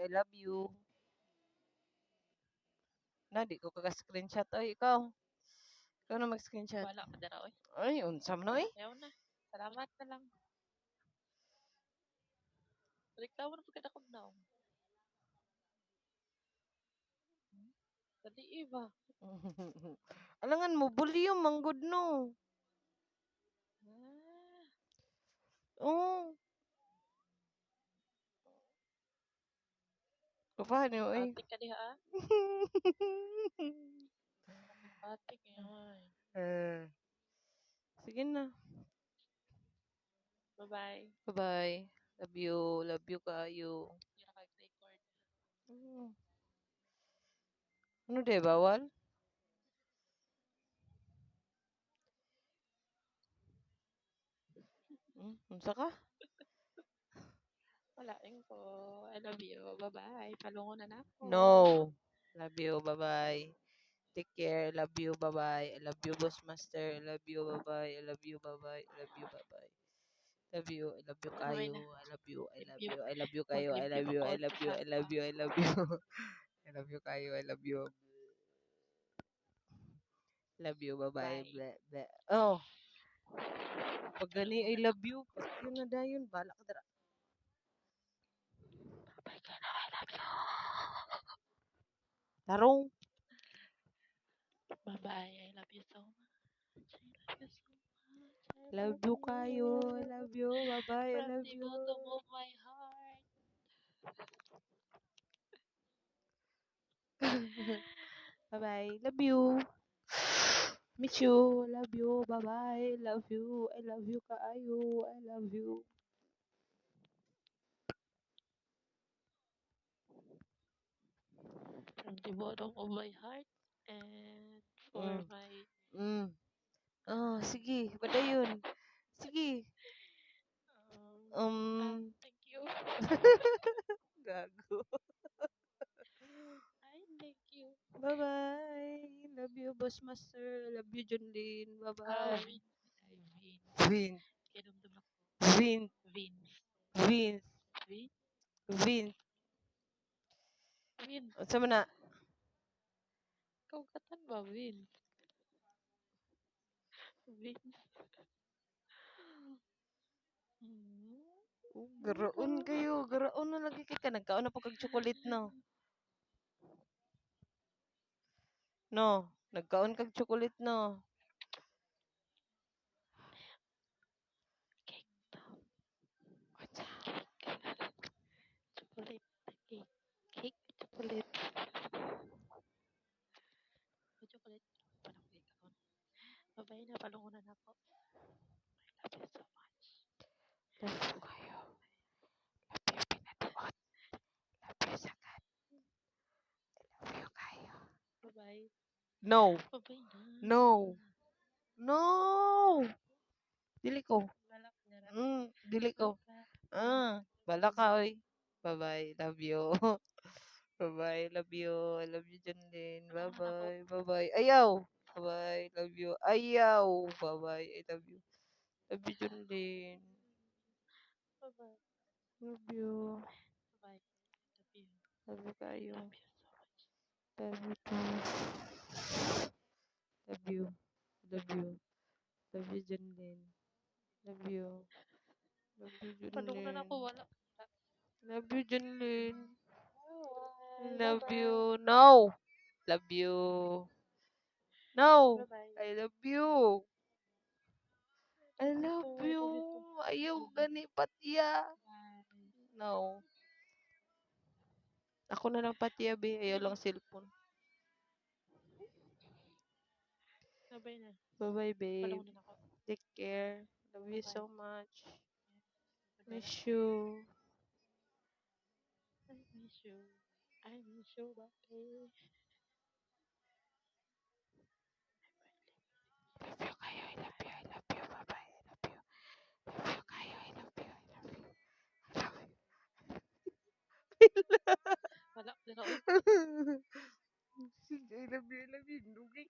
I love you. Na, di ko kaka-screenshot. Oy, ikaw. Ikaw na mag-screenshot. Wala ka dara, oy. Ay, unsam na eh. Ayaw na. Salamat na lang. Reklamo na pagkada ko daw. Tadi iba. Alangan mo, volume, manggod no. Ah, Oh. Kapahan niyo eh. batik ka diha, ah. Batik, ay. Sige na. Bye-bye. Bye-bye. Love you. Love you kayo. Hindi na record. Ano de, bawal? Unsa ka? Wala rin po. I love you. Bye-bye. Palungo na ako. No. Love you. Bye-bye. Take care. Love you. Bye-bye. I love you, Boss Master. I love you. Bye-bye. I love you. Bye-bye. I love you. Bye-bye. Love you. I love you Bye kayo. na. I love you. I love Limpyo. you. I love you kayo. I Maglimpyo love ka you. po I love you. sa I love you. I love you. I love you kayo. I love you. Love you. Bye-bye. Bye. Blah, blah. Oh. Pag gani, I love you. Pag yun na dayon. Bala ka dara. Bye ka na. I love you. Tarong. Bye-bye. I love you so much. I love you so much. I Love love you kayo. I you. love you. Bye-bye. I From love the you. bottom of my heart. Bye-bye. Love you. Miss you. Love you. Bye-bye. Love you. I love you kaayo. I love you. From the bottom of my heart. And for Mm. my... Mm. Oh, sige. Padayon. Sige. thank you. Gago. I thank you. Bye-bye. Love you, Boss Master. Love you, Junlin. Bye-bye. Vin. Ay, Vin. Vin. Kinumdum ako. Vin. Vince. Vin. Vin? Vin. Vin. Unsa man na? Kaugatan ba, Vin? Vin. Garaon kayo. Garaon na lagi kay ka. Nagkaon na po kag chocolate, no? No. Nagkaon kag chocolate, no? Cake to. What's Chocolate. Cake. Cake. Chocolate. May chocolate. Parang cake ako. Babay na, palungunan ako. I love you so much. Love you kayo. Love you pinatuot. Love you sakat. I love you kayo. Bye-bye. No. Babay na. No. No. Dili ko. Balak na ra. Dili ko. Bala ka, oy. Bye-bye. Love you. Bye-bye. Love you. I love you, Junlin. Bye-bye. Bye-bye. Ayaw. Bye-bye. Love you. Ayaw. Bye-bye. I love you. Love you, Junlin. Bye-bye. Love you. Bye. Love you. Love you kayo. Love you so much. Love you too. Love you. Love you. Love you, Junlin. Love you. Love you, Palungunan Junlin. ako, wala. Love you, Junlin. Bye. Love Bye-bye. you. No. Love you. No. Bye-bye. I love you. I love I you. love you so Ayaw gani patya. much. No. Ako na lang patya, be. Ayaw lang cellphone. Bye-bye na. Bye-bye, babe. Palungunan ako. Take care. Love you Bye-bye. so much. Bye-bye. Miss you. I miss you. I miss you, bye. Love you kayo. I love you. I love you. Bye-bye. I love you. Love you kayo. I love you. I love you. I love you. Wala. Dira, oy. I love you. I love you. Lugi